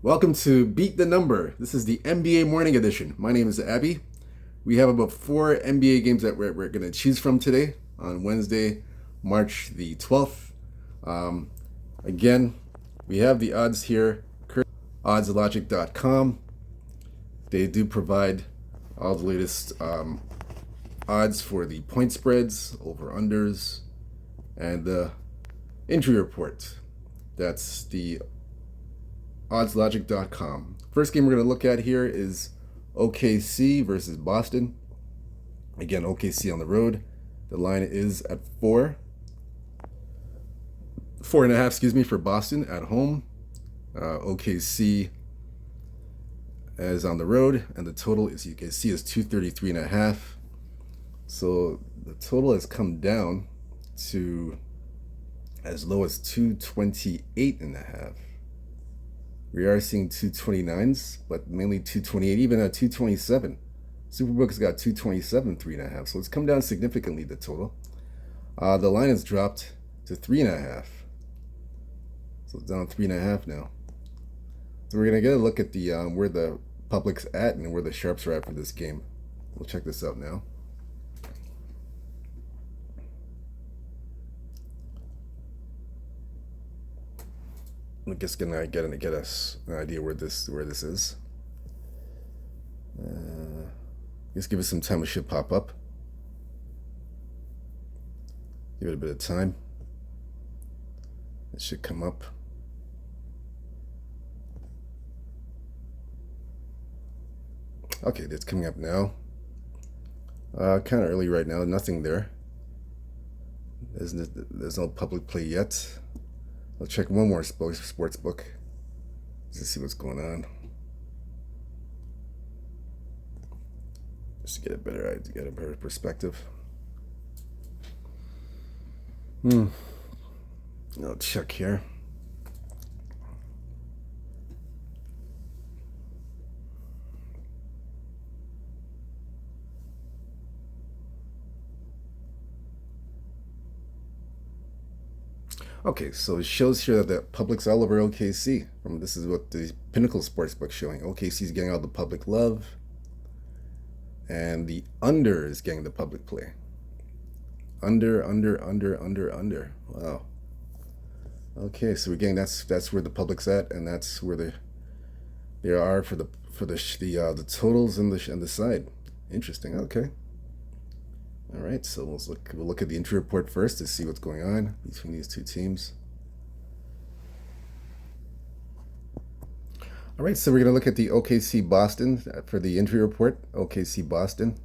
Welcome to Beat the Number. This is the NBA Morning Edition. My name is Abby. We have about 4 NBA games that we're going to choose from today on Wednesday, March the 12th. Again, we have the odds here, oddslogic.com. They do provide all the latest odds for the point spreads, over-unders, and the injury report. That's the oddslogic.com. First game we're going to look at here is OKC versus Boston. Again, OKC on the road. The line is at 4.5, for Boston at home. OKC is on the road, and the total, as you can see, is 233.5. So the total has come down to as low as 228.5. We are seeing 229s, but mainly 228, even at 227. Superbook's got 227, 3.5. So it's come down significantly, the total. The line has dropped to 3.5. So it's down 3.5 now. So we're gonna get a look at the where the public's at and where the sharps are at for this game. We'll check this out now. I'm just gonna get us an idea where this is. Just give it some time. It should pop up. Give it a bit of time. It should come up. Okay, it's coming up now. Kind of early right now. Nothing there. There's no public play yet. I'll check one more sports book just to see what's going on. Just to get a better perspective. I'll check here. Okay, so it shows here that the public's all over OKC. This is what the Pinnacle Sportsbook showing. OKC's getting all the public love, and the under is getting the public play. Under. Wow. Okay, so we're getting that's where the public's at, and that's where they are for the totals and the side. Interesting. Okay. All right, so we'll look at the injury report first to see what's going on between these two teams. All right, so we're going to look at the OKC Boston for the injury report. OKC Boston.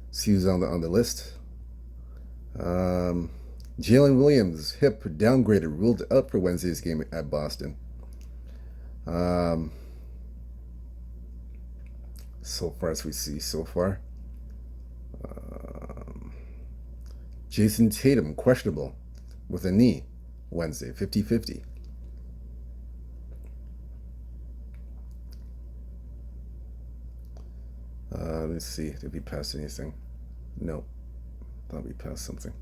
See who's on the list. Jalen Williams, hip downgraded, ruled out for Wednesday's game at Boston. So far as we see so far. Jason Tatum, questionable with a knee Wednesday, 50-50. Let's see, did we pass anything? No, thought we passed something.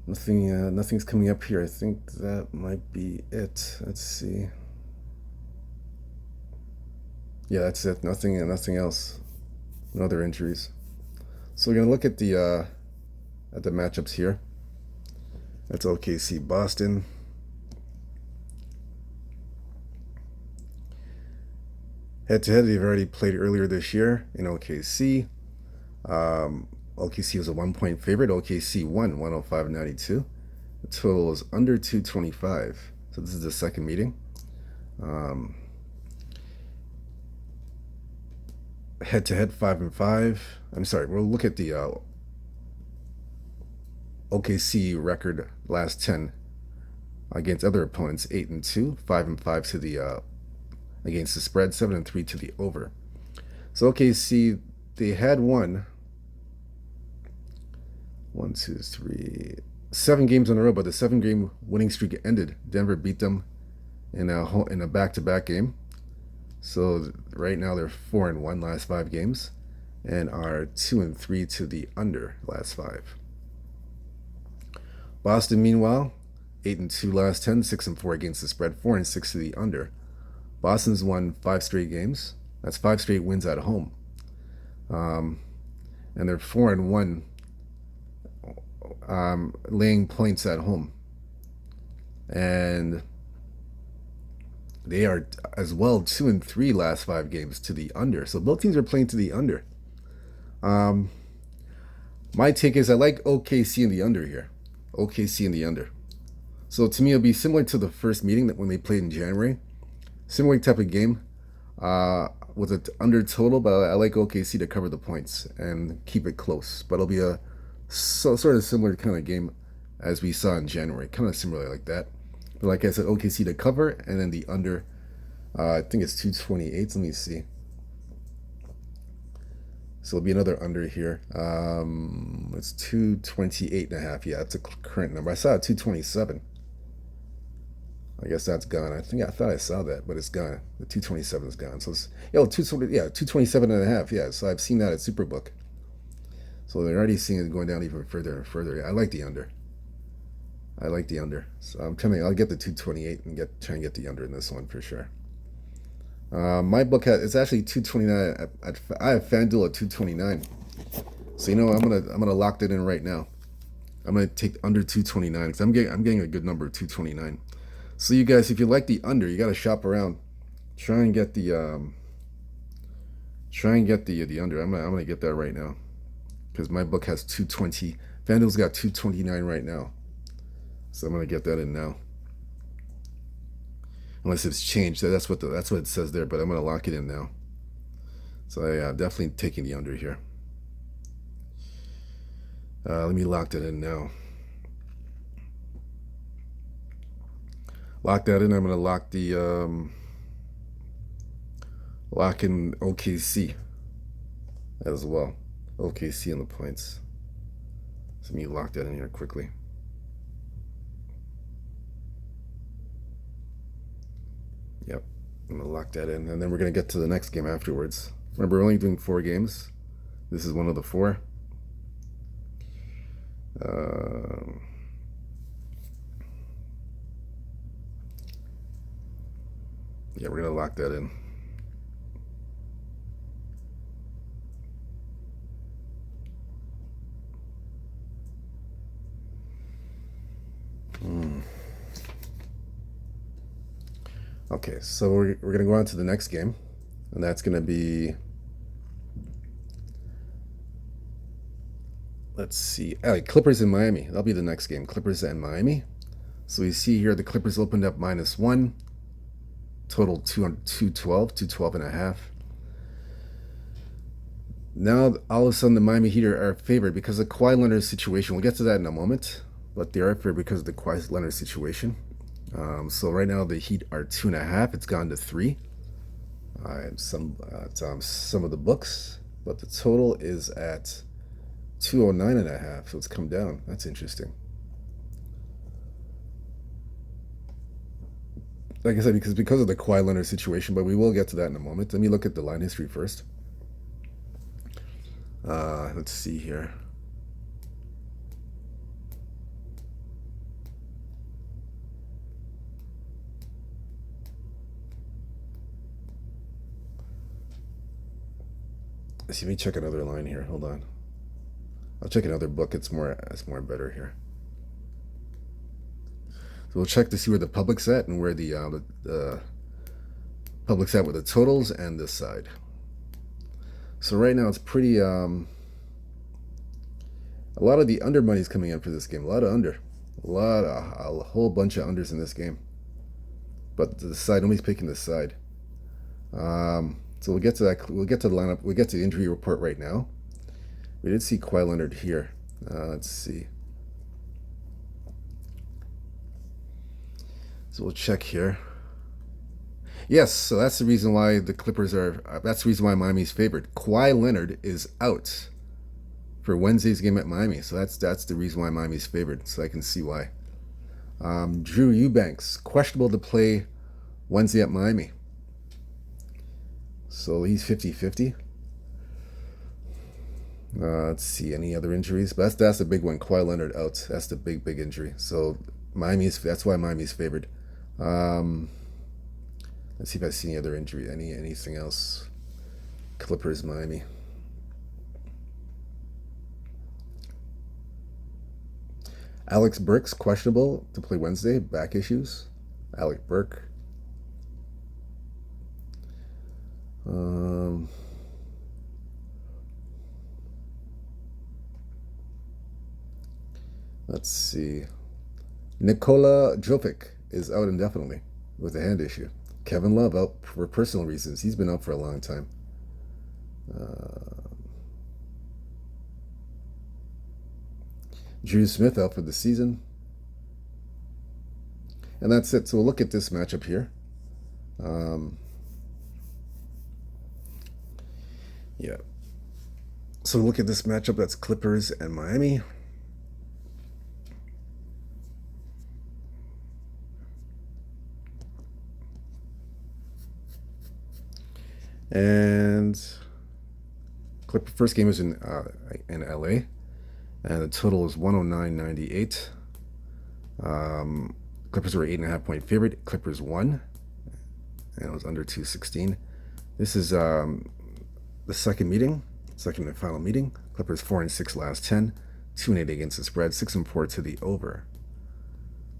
Nothing's coming up here. I think that might be it. Let's see. Yeah, that's it. Nothing else. No other injuries. So we're gonna look at the matchups here. That's OKC Boston. Head-to-head, they've already played earlier this year in OKC. OKC was a 1-point favorite. OKC won 105-92. The total is under 225. So this is the second meeting. Head-to-head 5-5. I'm sorry, we'll look at the OKC record last 10 against other opponents. 8-2, 5-5 to the against the spread, 7-3 to the over. So OKC, they had won 7 games in a row, but the 7-game winning streak ended. Denver beat them in a back-to-back game. So right now they're 4-1 last 5 games, and are 2-3 to the under last 5. Boston, meanwhile, 8-2 last 10, 6-4 against the spread, 4-6 to the under. Boston's won 5 straight games. That's 5 straight wins at home. And they're 4-1 laying points at home. And they are as well 2-3 last 5 games to the under. So both teams are playing to the under. My take is I like OKC in the under here. OKC in the under. So to me, it'll be similar to the first meeting that when they played in January. Similar type of game with an under total, but I like OKC to cover the points and keep it close. But it'll be a sort of similar kind of game as we saw in January. Kind of similar like that. But like I said, OKC to cover, and then the under, I think it's 228. Let me see. So it'll be another under here. It's 228.5. Yeah, that's a current number. I saw it 227. I guess that's gone. I thought I saw that, but it's gone. The 227 is gone. So it's 227.5. Yeah, so I've seen that at Superbook. So they're already seeing it going down even further and further. I like the under. So I'm telling you, I'll get the 228 and try and get the under in this one for sure. My book it's actually 229. I have FanDuel at 229. So I'm gonna lock that in right now. I'm gonna take under 229 because I'm getting a good number of 229. So you guys, if you like the under, you gotta shop around. Try and get the under. I'm gonna get that right now because my book has 220. FanDuel's got 229 right now. So I'm gonna get that in now. Unless it's changed, that's what it says there. But I'm gonna lock it in now. So yeah, definitely taking the under here. Let me lock that in now. Lock that in. I'm gonna lock the lock in OKC as well. OKC in the points. So let me lock that in here quickly. Yep, I'm gonna lock that in, and then we're gonna get to the next game afterwards. Remember, we're only doing 4 games. This is one of the 4. Yeah, we're gonna lock that in. Okay, so we're gonna go on to the next game, and that's gonna be, let's see, Clippers in Miami. That'll be the next game, Clippers and Miami. So we see here the Clippers opened up -1, total 212.5. Now all of a sudden the Miami Heat are favored because of Kawhi Leonard's situation. We'll get to that in a moment, but they are favored because of the Kawhi Leonard situation. So right now the Heat are 2.5. It's gone to 3. Some of the books, but the total is at 209.5. So it's come down. That's interesting. Like I said, because of the Kawhi Leonard situation, but we will get to that in a moment. Let me look at the line history first. Let's see here. Let me check another line here. Hold on. I'll check another book. It's more better here. So we'll check to see where the public's at and where the public's at with the totals and this side. So right now it's pretty. A lot of the under money's coming in for this game. A lot of under. A whole bunch of unders in this game. But the side, nobody's picking the side. So we'll get to that. We'll get to the lineup. We'll get to the injury report right now. We did see Kawhi Leonard here. Let's see. So we'll check here. Yes, so that's the reason why the Clippers are. That's the reason why Miami's favored. Kawhi Leonard is out for Wednesday's game at Miami. So that's the reason why Miami's favored. So I can see why. Drew Eubanks, questionable to play Wednesday at Miami. So he's 50-50. Let's see, any other injuries? But that's the big one. Kawhi Leonard out. That's the big injury. So that's why Miami's favored. Um, let's see if I see any other injury. Anything else? Clippers, Miami. Alex Burks questionable to play Wednesday. Back issues. Alec Burke. Let's see. Nikola Jovic is out indefinitely with a hand issue. Kevin Love out for personal reasons. He's been out for a long time. Drew Smith out for the season. And that's it. So we'll look at this matchup here. Yeah. So look at this matchup. That's Clippers and Miami. And Clipper first game is in LA, and the total is 109.98. Clippers were 8.5 point favorite. Clippers won, and it was under 216. This is the second and final meeting. Clippers 4-6 last 10, 2-8 against the spread, 6-4 to the over.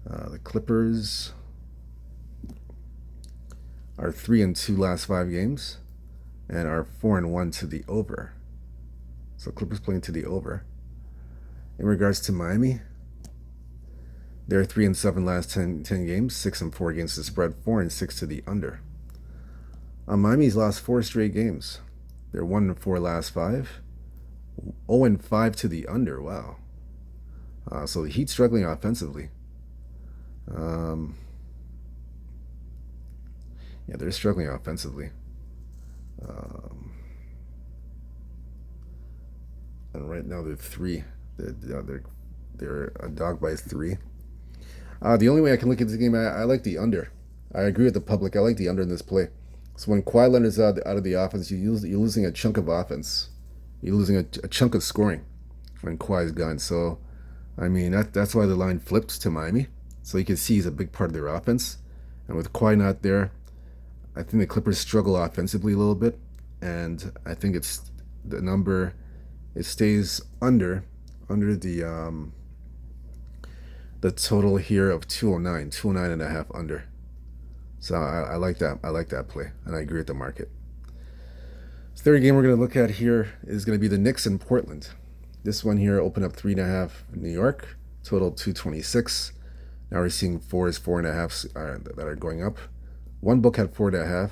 The Clippers are 3-2 last 5 games, and are 4-1 to the over. So Clippers playing to the over. In regards to Miami, they're 3-7 last 10 games, 6-4 against the spread, 4-6 to the under. Miami's lost 4 straight games. They're 1-4 last 5, 0-5 to the under. Wow. So the Heat struggling offensively. Yeah, they're struggling offensively. And right now they're 3. They're a dog by 3. The only way I can look at this game, I like the under. I agree with the public. I like the under in this play. So when Kawhi Leonard's out of the offense, you're losing a chunk of offense. You're losing a chunk of scoring when Kawhi's gone. So, I mean, that's why the line flipped to Miami. So you can see he's a big part of their offense. And with Kawhi not there, I think the Clippers struggle offensively a little bit. And I think it's the number, it stays under the total here of 209.5 under. So I like that. I like that play, and I agree with the market. The third game we're going to look at here is going to be the Knicks in Portland. This one here opened up 3.5 in New York, total 226. Now we're seeing 4s, 4.5s that are going up. One book had 4.5.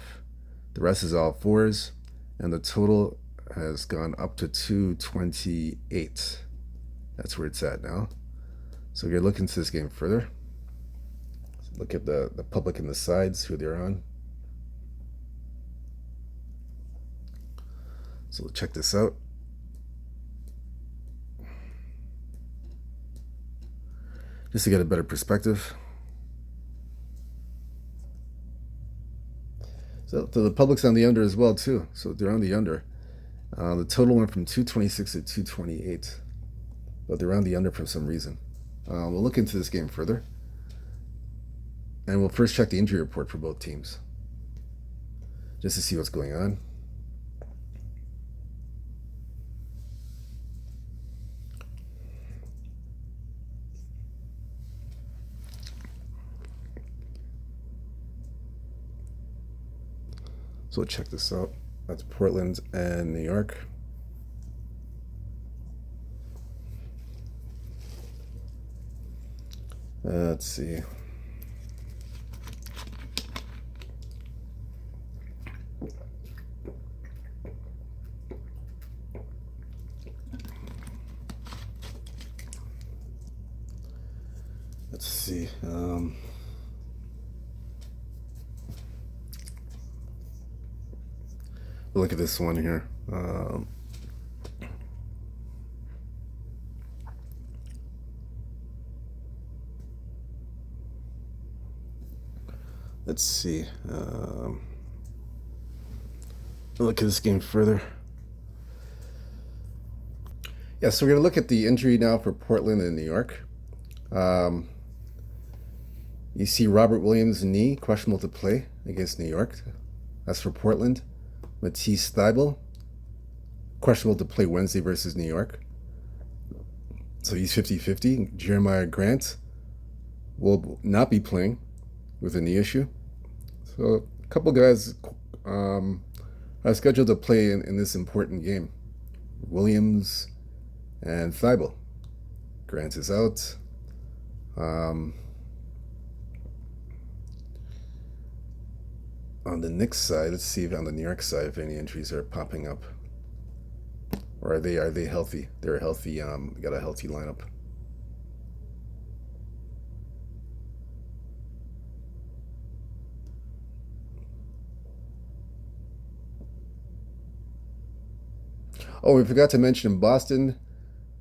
The rest is all 4s, and the total has gone up to 228. That's where it's at now. So we're going to look into this game further. Look at the public in the sides, who they're on. So we'll check this out. Just to get a better perspective. So the public's on the under as well, too. So they're on the under. The total went from 226 to 228. But they're on the under for some reason. We'll look into this game further. And we'll first check the injury report for both teams, just to see what's going on. So we'll check this out. That's Portland and New York. Let's see. Let's see. Look at this one here. Let's see. Look at this game further. Yeah, so we're going to look at the injury now for Portland and New York. Um, you see Robert Williams' knee, questionable to play against New York. That's for Portland. Matisse Thybulle, questionable to play Wednesday versus New York. So he's 50-50. Jeremiah Grant will not be playing with a knee issue. So a couple guys are scheduled to play in this important game. Williams and Thybulle. Grant is out. On the Knicks side, let's see if on the New York side if any injuries are popping up. Or are they healthy? They're healthy, got a healthy lineup. Oh, we forgot to mention in Boston,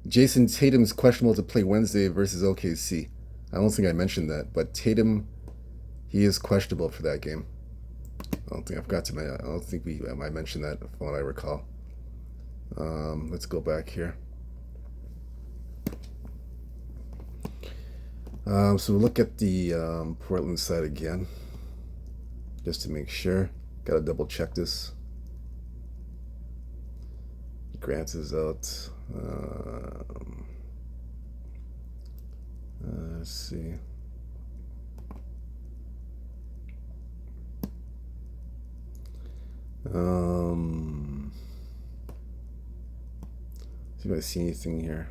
Jason Tatum's questionable to play Wednesday versus OKC. I don't think I mentioned that, but Tatum, he is questionable for that game. I don't think I mentioned that from what I recall. Let's go back here. So we'll look at the Portland side again, just to make sure. Got to double check this. Grant is out. Let's see. See if I see anything here.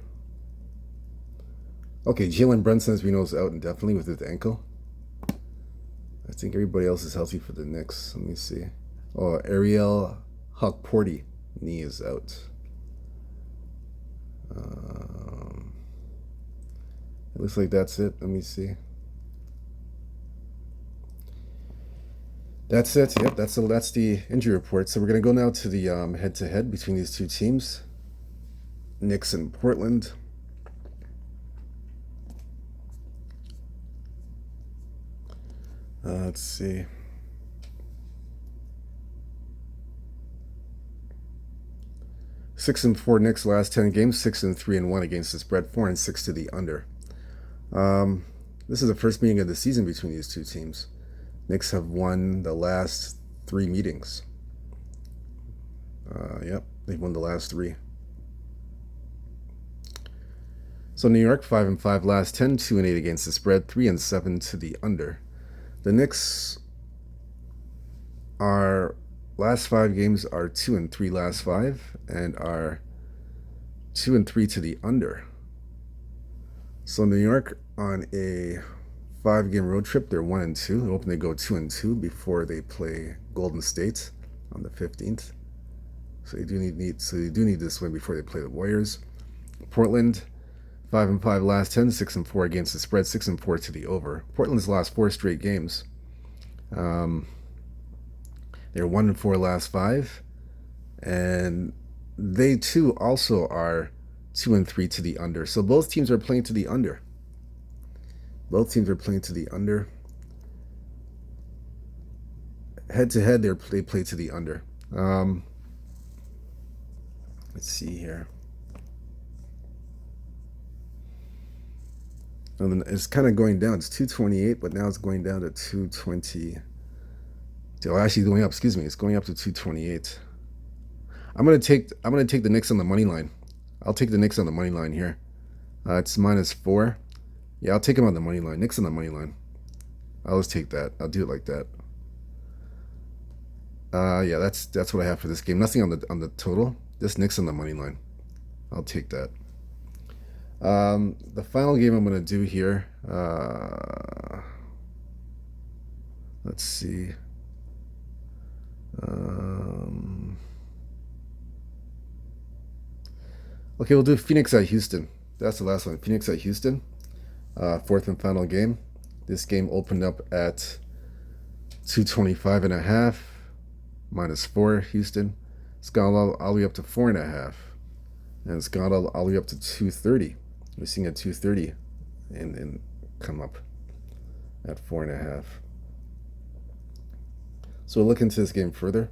Okay, Jalen Brunson, as we know, is out indefinitely with his ankle. I think everybody else is healthy for the Knicks. Let me see. Oh, Ariel Hawkporty, knee is out. It looks like that's it. Let me see. That's it. Yep, that's the injury report. So we're gonna go now to the head-to-head between these two teams, Knicks and Portland. Let's see. 6-4 Knicks last 10 games. 6-3-1 against the spread. 4-6 to the under. This is the first meeting of the season between these two teams. Knicks have won the last 3 meetings. Yep, they've won the last 3. So New York 5-5 last 10, 2-8 against the spread, 3-7 to the under. The Knicks are last 5 games are 2-3 last 5 and are 2-3 to the under. So New York on a 5-game road trip, they're 1-2. They're hoping they go 2-2 before they play Golden State on the 15th. So they do need this win before they play the Warriors. Portland 5-5 last 10, 6-4 against the spread, 6-4 to the over. Portland's lost 4 straight games. They're 1-4 last 5, and they too also are 2-3 to the under. So both teams are playing to the under. Both teams are playing to the under. Head to head, they play to the under. Let's see here. And it's kind of going down. It's 228, but now it's going down to 220. Oh, actually going up. Excuse me. It's going up to 228. I'm gonna take the Knicks on the money line. I'll take the Knicks on the money line here. It's -4. Yeah, I'll take them on the money line. Knicks on the money line. I'll just take that. I'll do it like that. Yeah, that's what I have for this game. Nothing on the total. Just Knicks on the money line. I'll take that. The final game I'm going to do here, let's see. Okay, we'll do Phoenix at Houston. That's the last one. Phoenix at Houston, 4th and final game. This game opened up at 225.5, -4 Houston. It's gone all the way up to 4.5, and it's gone all the way up to 230. We're seeing a 230 and come up at 4.5. So we'll look into this game further.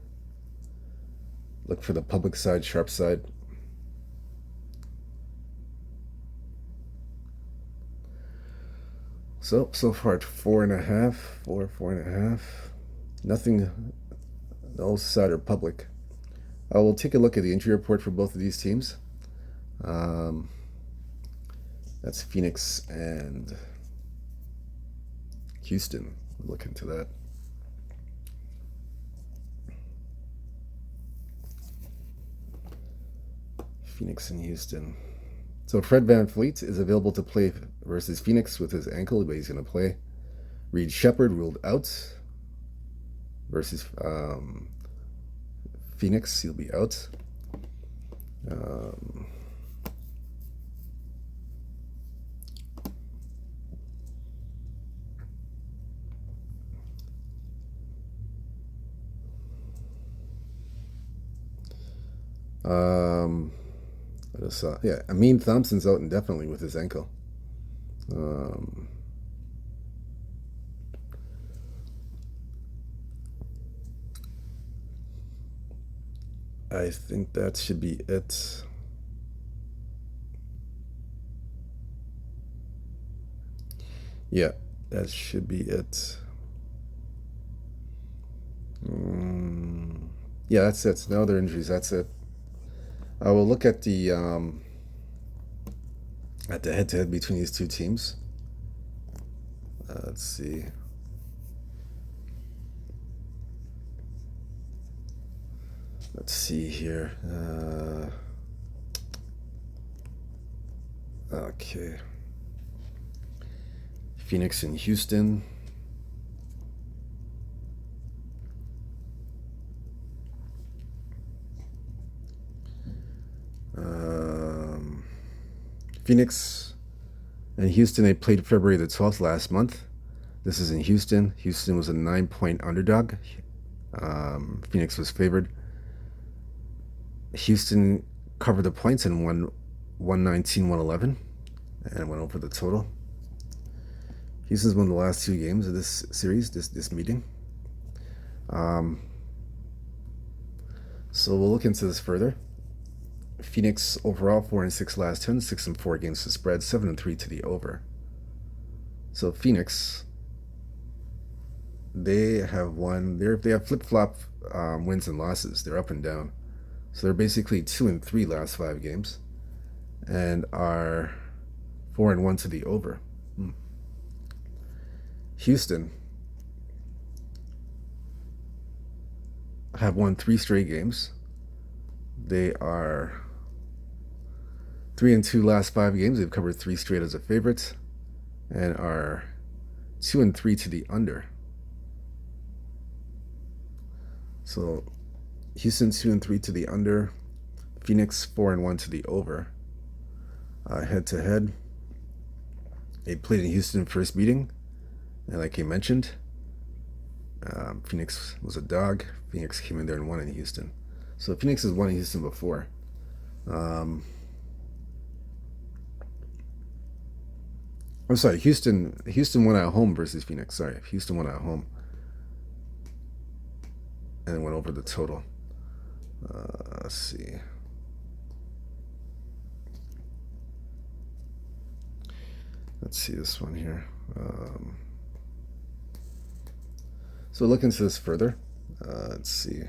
Look for the public side, sharp side. So far at 4.5, 4.5. Nothing, no side or public. We'll take a look at the injury report for both of these teams. That's Phoenix and Houston. We'll look into that. Phoenix and Houston. So Fred VanVleet is available to play versus Phoenix with his ankle, but he's going to play. Reed Shepard ruled out versus Phoenix. He'll be out. I just saw, yeah, Amin Thompson's out indefinitely with his ankle. I think that should be it. Yeah, that should be it. Yeah, that's it. No other injuries. That's it. I will look at the head-to-head between these two teams. Let's see. Let's see here. Okay. Phoenix and Houston. Phoenix and Houston, they played February the 12th last month. This is in Houston. Houston was a 9-point underdog. Phoenix was favored. Houston covered the points and won 119-111 and went over the total. Houston's won the last 2 games of this series, this meeting. So we'll look into this further. Phoenix overall 4-6 last 10, 6-4 against the spread, 7-3 to the over. So Phoenix, they have won. They have flip-flop wins and losses. They're up and down. So they're basically 2-3 last 5 games, and are 4-1 to the over. Houston have won 3 straight games. They are 3-2 last 5 games. They've covered 3 straight as a favorite, and are 2-3 to the under. So Houston 2-3 to the under. Phoenix 4-1 to the over. Head to head, they played in Houston first meeting, and like I mentioned, Phoenix was a dog. Phoenix came in there and won in Houston. So Phoenix has won in Houston before. I'm sorry, Houston won at home versus Phoenix. Sorry, Houston won at home and went over the total. Let's see. Let's see this one here. So look into this further. Let's see.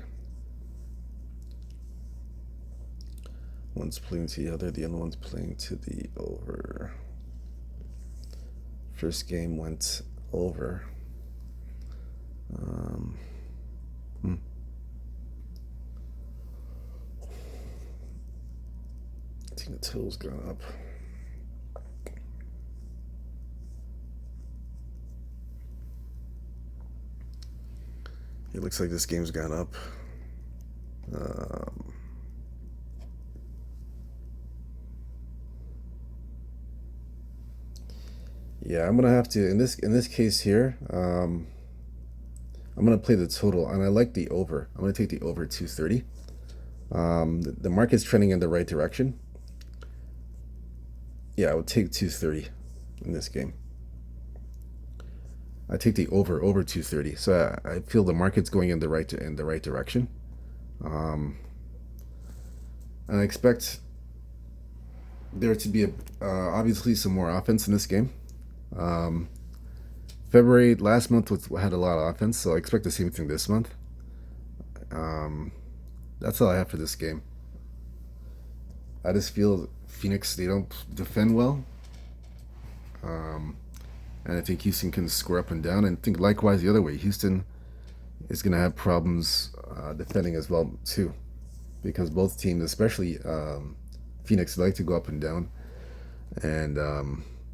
One's playing to the other other one's playing to the over. First game went over. I think the total's gone up. It looks like this game's gone up. Yeah, I'm gonna have to in this case here. I'm gonna play the total, and I like the over. I'm gonna take the over 230. The market's trending in the right direction. Yeah, I would take 230 in this game. I take the over 230. So I feel the market's going in the right direction. And I expect there to be obviously some more offense in this game. February last month had a lot of offense, so I expect the same thing this month. Um, that's all I have for this game. I just feel Phoenix, they don't defend well. Um, and I think Houston can score up and down. And I think likewise the other way, Houston is going to have problems defending as well too, because both teams, especially Phoenix, like to go up and down and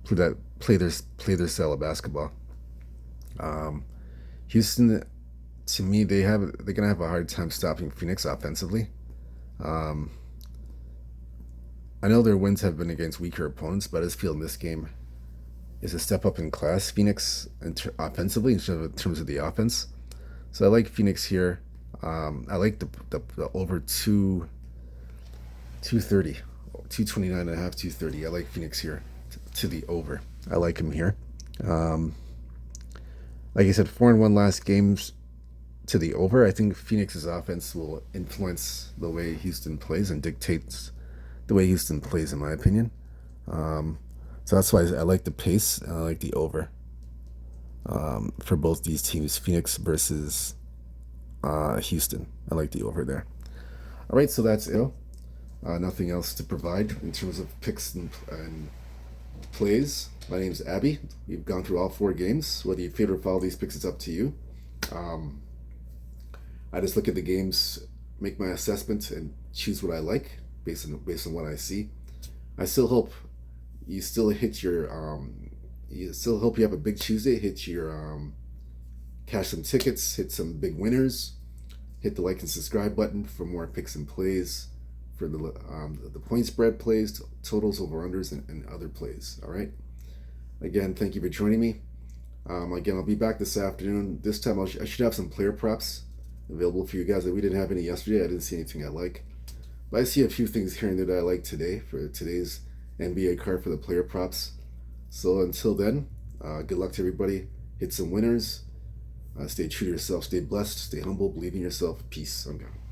play their style of basketball. Um, Houston, to me, they're gonna have a hard time stopping Phoenix offensively. Um, I know their wins have been against weaker opponents, but I just feel in this game is a step up in class. Phoenix offensively in terms of the offense. So I like Phoenix here. I like the over 230, 229 and a half, 230. I like Phoenix here to the over. I like him here. Um, like I said, 4-1 last games to the over. I think Phoenix's offense will influence the way Houston plays and dictates the way Houston plays, in my opinion. Um, so that's why I like the pace and I like the over for both these teams, Phoenix versus Houston. I like the over there. All right, so that's it. Nothing else to provide in terms of picks and plays. My name's Abby. We've gone through all 4 games. Whether you favor or follow these picks, it's up to you. I just look at the games, make my assessment, and choose what I like based on what I see. I still hope you still hit your you still hope you have a big Tuesday. Hit your cash some tickets, hit some big winners, hit the like and subscribe button for more picks and plays, for the point spread plays, totals, over unders, and other plays. All right. Again, thank you for joining me. Again, I'll be back this afternoon. This time I should have some player props available for you guys. We didn't have any yesterday. I didn't see anything I like, but I see a few things here and there that I like today for today's NBA card for the player props. So until then, good luck to everybody. Hit some winners. Stay true to yourself. Stay blessed. Stay humble. Believe in yourself. Peace. I'm gone.